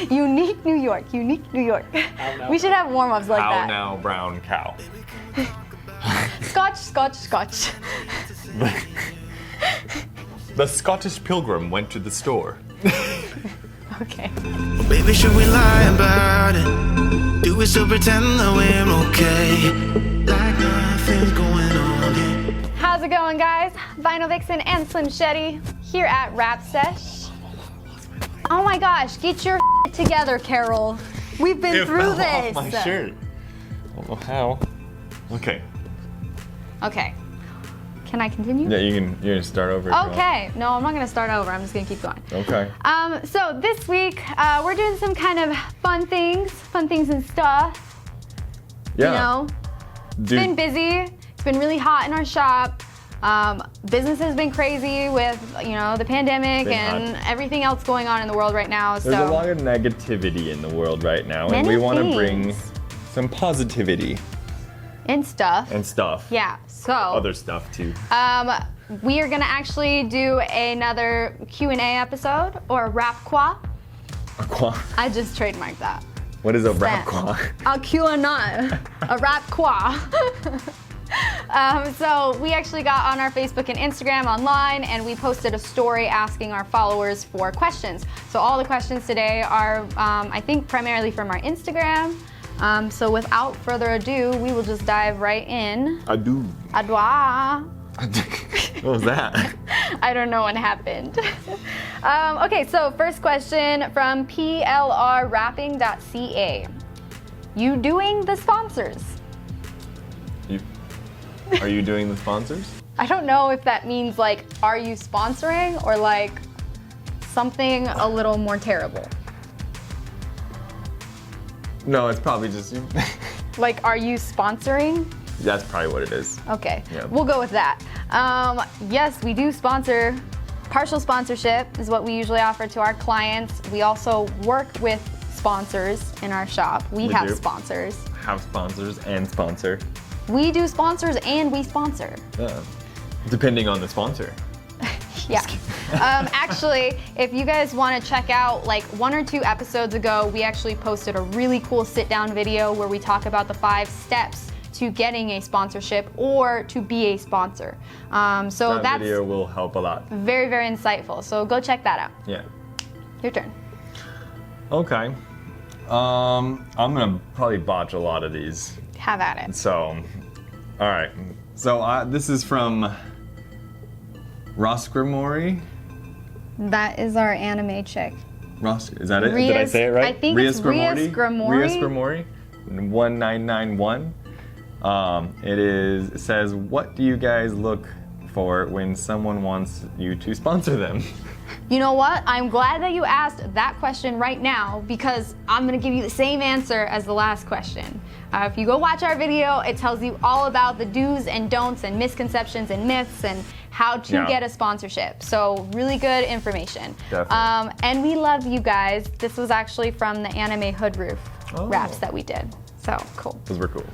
Unique New York. We should have warm-ups like How that. now, brown cow. Scotch. The Scottish pilgrim went to the store. Okay. Baby, should we lie about it? Do we still pretend that we're okay? Like nothing's going on here. How's it going, guys? Vinyl Vixen and Slim Sheddy here at Rap Sesh. Oh my gosh, get your together, Carol. We've been through this. Off my shirt. I don't know how. Okay. Okay. Can I continue? Yeah, you're gonna start over. Okay. No, I'm not gonna start over. I'm just gonna keep going. Okay. So this week we're doing some kind of fun things and stuff. Yeah. You know, it's been busy. It's been really hot in our shop. Business has been crazy with, you know, the pandemic and everything else going on in the world right now. There's a lot of negativity in the world right now, and Many we want to things. bring some positivity and stuff. and stuff. Yeah. So Other stuff too. we are gonna actually do another Q&A episode or rap qua. I just trademarked that. What is a rap qua? A Q&A, a rap qua. So we actually got on our Facebook and Instagram online, and we posted a story asking our followers for questions. So all the questions today are, I think, primarily from our Instagram. So without further ado, we will just dive right in. Ado. Adwa. What was that? I don't know what happened. Okay, so first question from plrrapping.ca. You doing the sponsors? Are you doing the sponsors? I don't know if that means like, are you sponsoring or like something a little more terrible? No, it's probably just you. Like, are you sponsoring? That's probably what it is. Okay, Yeah. we'll go with that. Yes, we do sponsor. Partial sponsorship is what we usually offer to our clients. We also work with sponsors in our shop. We have do. sponsors. Have sponsors and sponsor. We do sponsors and we sponsor. Depending on the sponsor. Yeah. Actually, if you guys want to check out, like 1 or 2 episodes ago, we actually posted a really cool sit-down video where we talk about the 5 steps to getting a sponsorship or to be a sponsor. So That that's video will help a lot. very, very insightful. So go check that out. Yeah. Your turn. Okay. I'm gonna probably botch a lot of these. Have at it. So, all right. So this is from Roskrimori. That is our anime chick. Is that it? Did I say it right? I think it's Rias Grimori. 1991. It says, what do you guys look for when someone wants you to sponsor them? You know what? I'm glad that you asked that question right now because I'm gonna give you the same answer as the last question. If you go watch our video, it tells you all about the do's and don'ts and misconceptions and myths and how to get a sponsorship. So really good information. Definitely. And we love you guys. This was actually from the anime Hood Roof raps that we did. So cool. Those were cool.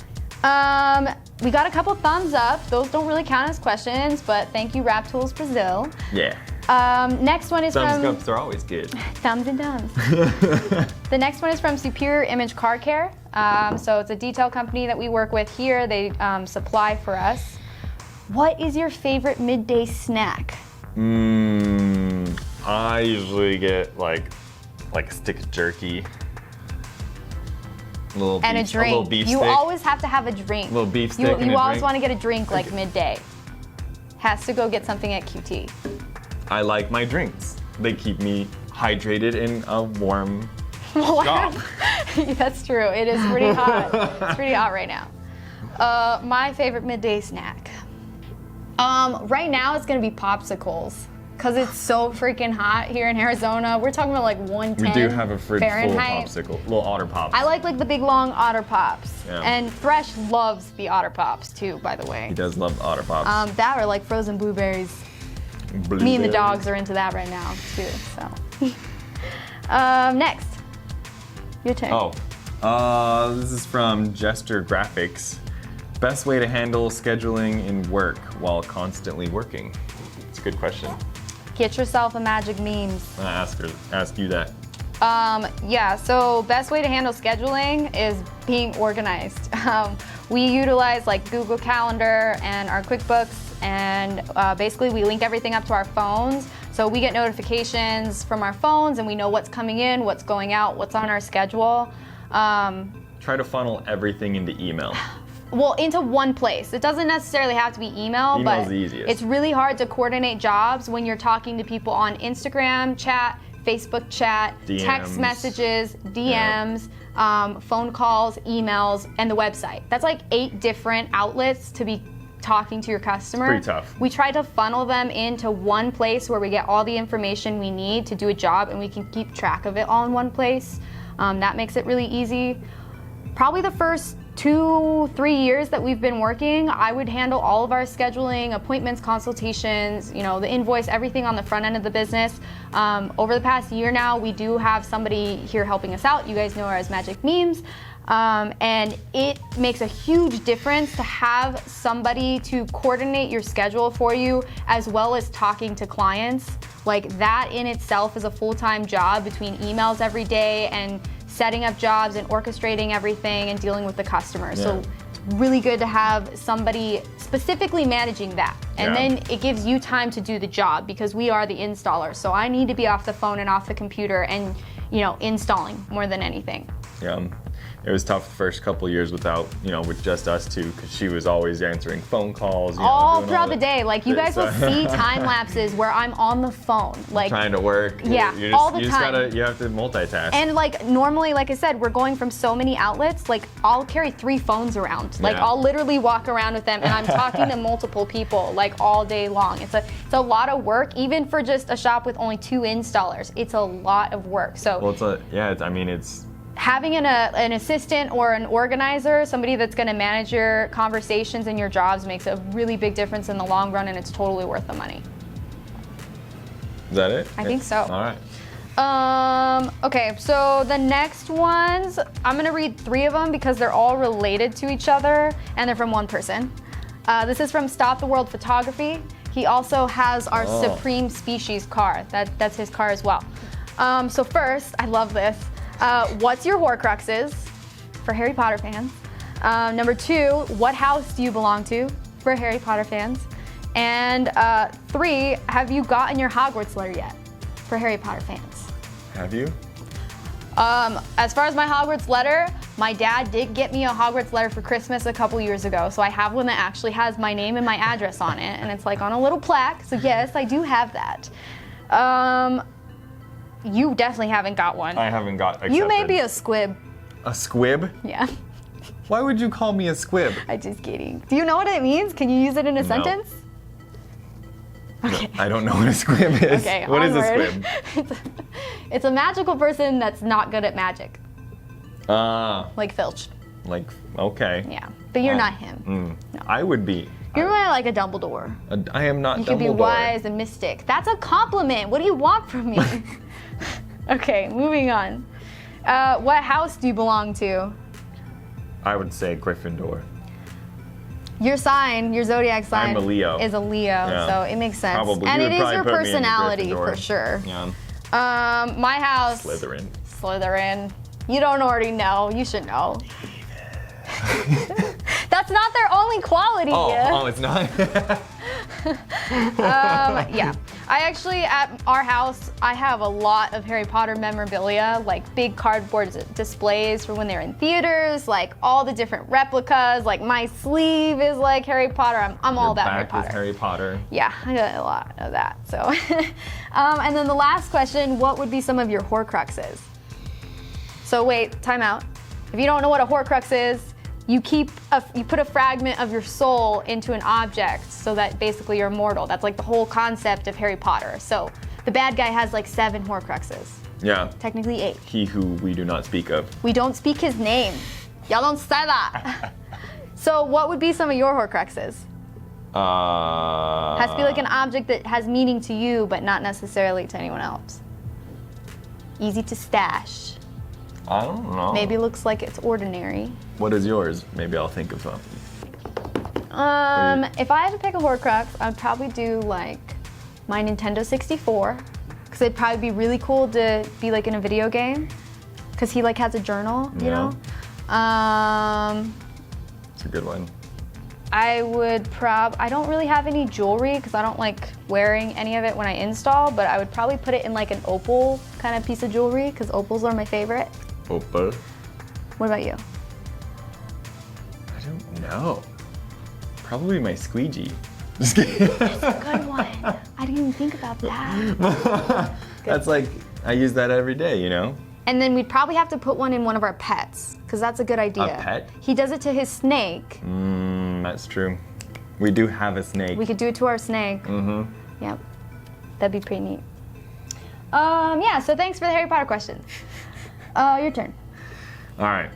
We got a couple thumbs up. Those don't really count as questions, but thank you, Rap Tools Brazil. Yeah. Next one is Thumbs from ups are always good. Thumbs and Dumbs. The next one is from Superior Image Car Care. So it's a detail company that we work with here. They supply for us. What is your favorite midday snack? I usually get like a stick of jerky. A little And beef, a drink. A little beef you stick. always have to have a drink. Little beef stick You and a always drink. want to get a drink like midday. Has to go get something at QT. I like my drinks. They keep me hydrated in a warm shop. That's true. It is pretty hot. It's pretty hot right now. My favorite midday snack. Right now it's gonna be popsicles. Cause it's so freaking hot here in Arizona. We're talking about like 110 We do have a fridge Fahrenheit. full of popsicle, little Otter Pops. I like the big long Otter Pops. Yeah. And Thresh loves the Otter Pops too, by the way. He does love Otter Pops. That or like frozen blueberries. Me and the dogs are into that right now too, so. Next, your turn. This is from Jester Graphics. Best way to handle scheduling in work while constantly working? It's a good question. Get yourself a magic memes. Ask you that. Yeah, so best way to handle scheduling is being organized. We utilize like Google Calendar and our QuickBooks, and basically we link everything up to our phones. So we get notifications from our phones and we know what's coming in, what's going out, what's on our schedule. Try to funnel everything into email. Well, into one place. It doesn't necessarily have to be email, Email's but the easiest. it's really hard to coordinate jobs when you're talking to people on Instagram chat, Facebook chat, text DMs. messages, DMs, phone calls, emails, and the website. That's like 8 different outlets to be talking to your customer. Pretty tough. We try to funnel them into one place where we get all the information we need to do a job, and we can keep track of it all in one place. That makes it really easy. Probably the first 2-3 years that we've been working, I would handle all of our scheduling, appointments, consultations, the invoice, everything on the front end of the business. Over the past year now, we do have somebody here helping us out. You guys know her as Magic Memes. And it makes a huge difference to have somebody to coordinate your schedule for you, as well as talking to clients. Like, that in itself is a full-time job between emails every day and setting up jobs and orchestrating everything and dealing with the customer. Yeah. So really good to have somebody specifically managing that. And then it gives you time to do the job, because we are the installer. So I need to be off the phone and off the computer and, installing more than anything. Yeah. It was tough the first couple of years without, with just us two, because she was always answering phone calls. All doing throughout the day. Like, you guys will see time lapses where I'm on the phone. Like, trying to work. Yeah, all the time. You have to multitask. And normally, like I said, we're going from so many outlets. Like, I'll carry 3 phones around. Like, Yeah. I'll literally walk around with them, and I'm talking to multiple people like all day long. It's a lot of work, even for just a shop with only 2 installers. It's a lot of work. So Well, having an assistant or an organizer, somebody that's going to manage your conversations and your jobs, makes a really big difference in the long run, and it's totally worth the money. Is that it? I think so. All right. Okay, so the next ones, I'm gonna read 3 of them because they're all related to each other and they're from one person. This is from Stop the World Photography. He also has our Supreme Species car. That's his car as well. So first, I love this. What's your Horcruxes? For Harry Potter fans. Number 2, what house do you belong to? For Harry Potter fans. And 3, have you gotten your Hogwarts letter yet? For Harry Potter fans. Have you? As far as my Hogwarts letter, my dad did get me a Hogwarts letter for Christmas a couple years ago. So I have one that actually has my name and my address on it, and it's like on a little plaque. So yes, I do have that. You definitely haven't got one. I haven't got accepted. You may be a squib. A squib? Yeah. Why would you call me a squib? I'm just kidding. Do you know what it means? Can you use it in a sentence? Okay. I don't know what a squib is. Okay, What is a onward. squib? It's a magical person that's not good at magic. Like Filch. Okay. Yeah. But you're not him. No. I would be. You're more like a Dumbledore. I am not Dumbledore. You could be wise and mystic. That's a compliment. What do you want from me? Okay, moving on. What house do you belong to? I would say Gryffindor. Your sign, your zodiac sign, I'm a Leo. is a Leo, Yeah. so it makes sense. Probably. And You it would is probably your put me in personality Gryffindor. for sure. Yeah. My house. Slytherin. Slytherin. You don't already know. You should know. That's not their only quality. Oh, it's not? Yeah. I actually, at our house, I have a lot of Harry Potter memorabilia, like big cardboard displays for when they're in theaters, like all the different replicas, like my sleeve is like Harry Potter. I'm all about Harry Potter. Is Harry Potter. Yeah, I got a lot of that, so. And then the last question, what would be some of your Horcruxes? So wait, time out. If you don't know what a Horcrux is, you put a fragment of your soul into an object so that basically you're immortal. That's like the whole concept of Harry Potter. So the bad guy has like 7 Horcruxes. Yeah. Technically 8. He who we do not speak of. We don't speak his name. Y'all don't say that. So what would be some of your Horcruxes? Has to be like an object that has meaning to you, but not necessarily to anyone else. Easy to stash. I don't know. Maybe looks like it's ordinary. What is yours? Maybe I'll think of something. If I had to pick a Horcrux, I'd probably do like my Nintendo 64, because it'd probably be really cool to be like in a video game, because he like has a journal, you know? It's a good one. I don't really have any jewelry because I don't like wearing any of it when I install, but I would probably put it in like an opal kind of piece of jewelry because opals are my favorite. Opal? What about you? I don't know. Probably my squeegee. Just kidding. That's a good one. I didn't even think about that. That's like, I use that every day, you know? And then we'd probably have to put one in one of our pets, because that's a good idea. A pet? He does it to his snake. That's true. We do have a snake. We could do it to our snake. Yep. That'd be pretty neat. Yeah, so thanks for the Harry Potter question. Your turn. All right.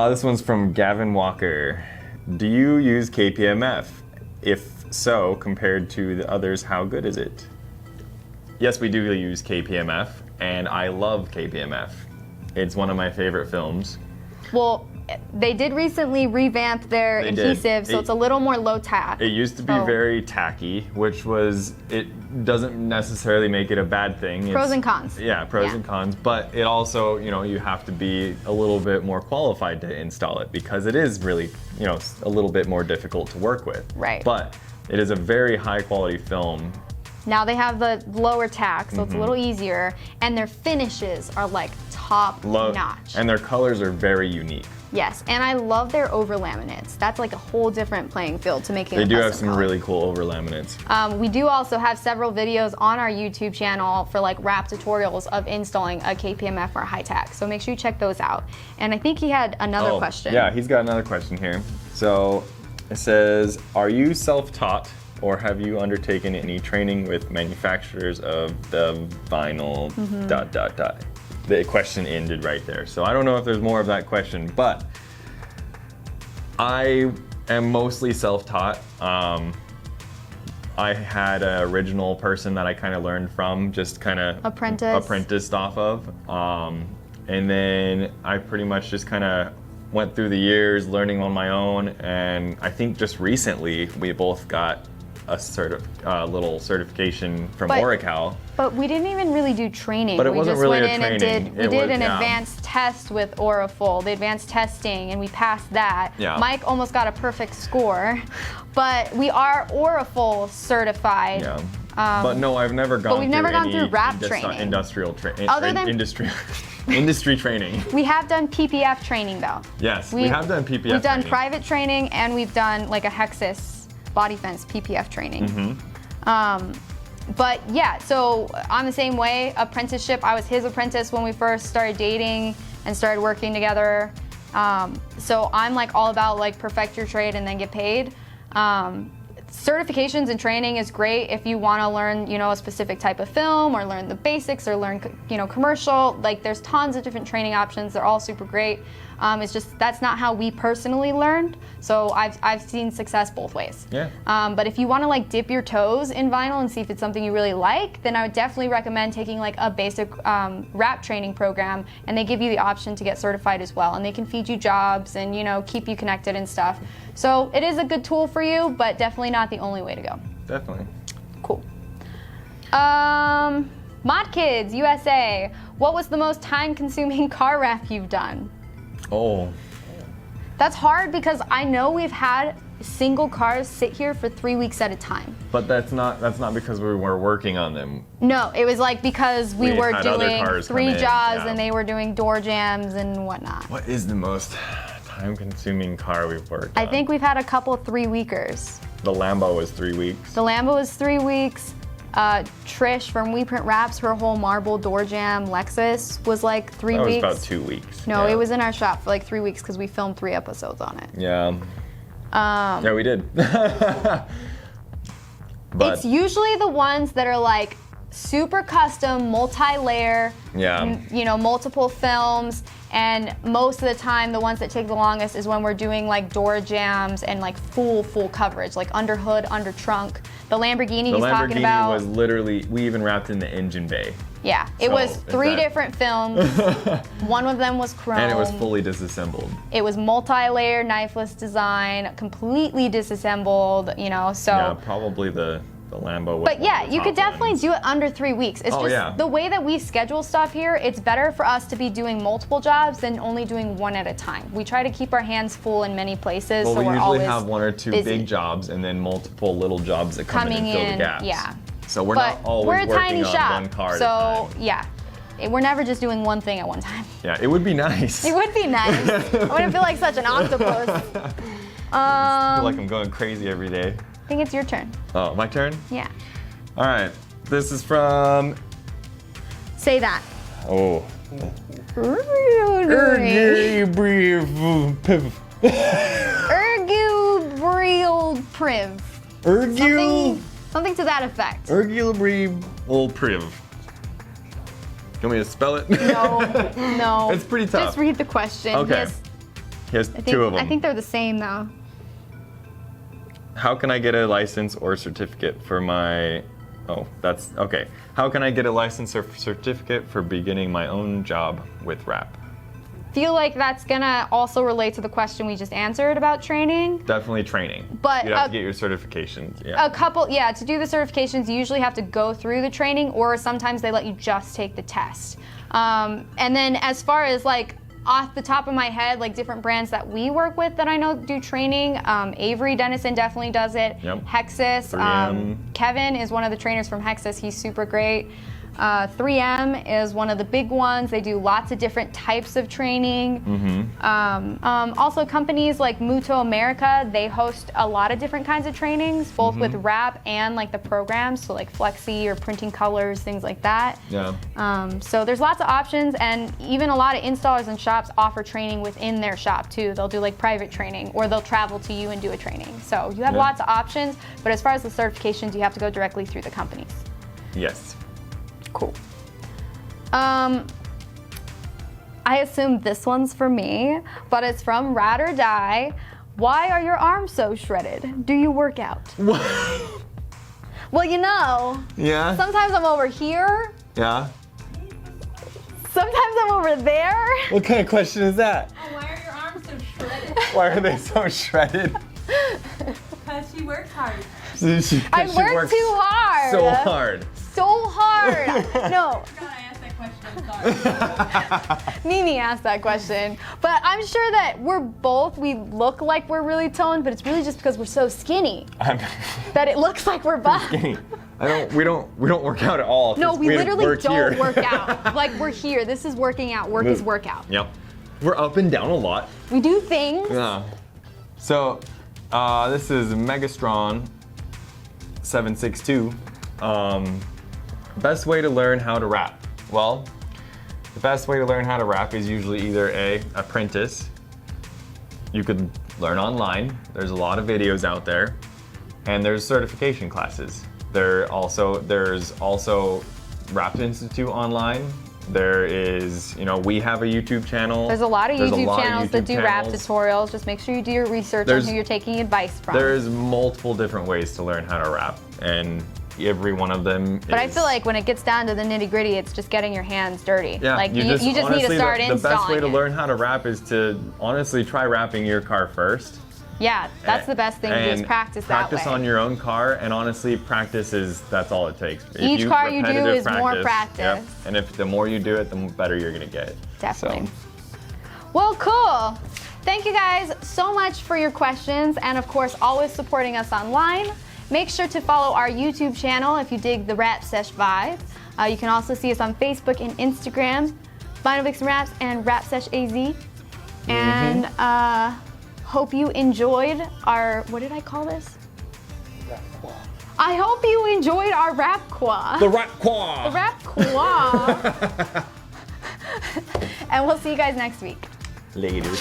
This one's from Gavin Walker. Do you use KPMF? If so, compared to the others, how good is it? Yes, we do use KPMF, and I love KPMF. It's one of my favorite films. Well, they did recently revamp their adhesive, so it's a little more low tack. It used to be very tacky, it doesn't necessarily make it a bad thing. Pros and cons. Yeah, pros and cons, but it also, you have to be a little bit more qualified to install it because it is really, a little bit more difficult to work with. Right. But it is a very high quality film. Now they have the lower tack, so it's a little easier, and their finishes are like top notch. And their colors are very unique. Yes, and I love their over laminates. That's like a whole different playing field to making. They do have some really cool over laminates. We do also have several videos on our YouTube channel for like wrap tutorials of installing a KPMF or a high tack. So make sure you check those out. And I think he had another question. Yeah, he's got another question here. So it says, are you self-taught or have you undertaken any training with manufacturers of the vinyl ... The question ended right there. So I don't know if there's more of that question, but I am mostly self-taught. I had an original person that I kind of learned from, just kind of apprenticed off of. And then I pretty much just kind of went through the years learning on my own. And I think just recently we both got a little certification from Oracle. But we didn't even really do training. But it wasn't really a training. We did an advanced test with Orafull, the advanced testing, and we passed that. Yeah. Mike almost got a perfect score, but we are Orafull certified. Yeah. But no, I've never gone. But we've never gone through wrap training. Industrial training. Industry training. We have done PPF training though. Yes, we have done PPF. We've done private training and we've done like a Hexus body fence PPF training. But yeah, so I'm the same way. Apprenticeship, I was his apprentice when we first started dating and started working together. So I'm like all about like perfect your trade and then get paid. Certifications and training is great if you want to learn, a specific type of film or learn the basics or learn, commercial. Like there's tons of different training options. They're all super great. It's just that's not how we personally learned. So I've seen success both ways. Yeah. But if you want to like dip your toes in vinyl and see if it's something you really like, then I would definitely recommend taking like a basic wrap training program, and they give you the option to get certified as well, and they can feed you jobs and keep you connected and stuff. So it is a good tool for you, but definitely not the only way to go. Definitely. Cool. Mod Kids USA, what was the most time-consuming car wrap you've done? Oh. That's hard because I know we've had single cars sit here for 3 weeks at a time. But that's not because we were working on them. No, it was like because we were doing 3 jobs and they were doing door jams and whatnot. What is the most time-consuming car we've worked on? I think we've had a couple 3-weekers. The Lambo was 3 weeks. The Lambo was 3 weeks. Trish from We Print Wraps, her whole marble door jam Lexus was like 3 weeks. That was about 2 weeks. No, it was in our shop for like 3 weeks because we filmed 3 episodes on it. Yeah. Yeah, we did. But it's usually the ones that are like super custom, multi-layer, multiple films, and most of the time the ones that take the longest is when we're doing like door jams and like full coverage, like under hood, under trunk. The Lamborghini he's talking about was literally, we even wrapped in the engine bay. Yeah, it was 3 different films. One of them was chrome. And it was fully disassembled. It was multi-layer, knifeless design, completely disassembled, so. Yeah, probably the the Lambo. But yeah, you could definitely do it under 3 weeks. It's just the way that we schedule stuff here, it's better for us to be doing multiple jobs than only doing one at a time. We try to keep our hands full in many places, well, so we're usually always have 1 or 2 busy. big jobs and then multiple little jobs that come in and fill the gaps. Yeah. So we're But not always we're a working tiny on shop, one car so at a time. yeah. We're never just doing one thing at one time. Yeah, it would be nice. It would be nice. I wouldn't feel like such an octopus. I feel like I'm going crazy every day. I think it's your turn. Oh, my turn? Yeah. All right. This is from... Say that. Oh. Ergubrial priv. Something to that effect. Ergubrial priv. You want me to spell it? No. It's pretty tough. Just read the question. Okay. Here's 2 of them. I think they're the same though. How can I get a license or certificate for my... Oh, that's... Okay. How can I get a license or certificate for beginning my own job with rap? Feel like that's gonna also relate to the question we just answered about training. Definitely training. But you'd have to get your certifications. Yeah. To do the certifications, you usually have to go through the training, or sometimes they let you just take the test. And then as far as like off the top of my head, like different brands that we work with that I know do training, Avery Dennison definitely does it. Yep. Hexus, 3M. Kevin is one of the trainers from Hexus. He's super great. 3M is one of the big ones. They do lots of different types of training. Also companies like Muto America, they host a lot of different kinds of trainings, both with rap and like the programs, so like Flexi or printing colors, things like that. Yeah. So there's lots of options, and even a lot of installers and shops offer training within their shop too. They'll do like private training, or they'll travel to you and do a training. So you have lots of options, but as far as the certifications, you have to go directly through the companies. Yes. Cool. I assume this one's for me, but it's from Rad or Die. Why are your arms so shredded? Do you work out? Well, you know. Yeah. Sometimes I'm over here. Yeah. Sometimes I'm over there. What kind of question is that? Oh, why are your arms so shredded? Why are they so shredded? Because she works hard. I work too hard. So hard. So hard. No. I forgot I asked that question. I'm sorry. Mimi asked that question. But I'm sure that we look like we're really toned, but it's really just because we're so skinny that it looks like we're buff. Skinny. We don't work out at all. No, we literally don't here. work out. Like we're here. This is working out. Work is workout. Yep. We're up and down a lot. We do things. Yeah. So, this is Megastron 762. Best way to learn how to rap. Well, the best way to learn how to rap is usually either a apprentice. You could learn online. There's a lot of videos out there, and there's certification classes. There's also Rap Institute online. There is, we have a YouTube channel. There's a lot of YouTube channels that do rap tutorials. Just make sure you do your research on who you're taking advice from. There's multiple different ways to learn how to rap, and every one of them But I feel like when it gets down to the nitty-gritty, it's just getting your hands dirty. Yeah, like you just need to start installing. The best way to learn how to rap is to honestly try rapping your car first. Yeah, that's the best thing to do is practice that way. Practice on your own car, and honestly, that's all it takes. Each car you do is more practice. Yep. And if the more you do it, the better you're gonna get. Definitely. Well, cool. Thank you guys so much for your questions, and of course, always supporting us online. Make sure to follow our YouTube channel if you dig the Rap Sesh vibe. You can also see us on Facebook and Instagram, Vinyl Vixen Raps and Rap Sesh AZ. And hope you enjoyed our, what did I call this? Rap Qua. I hope you enjoyed our Rap Qua. The Rap Qua. The Rap Qua. And we'll see you guys next week. Later.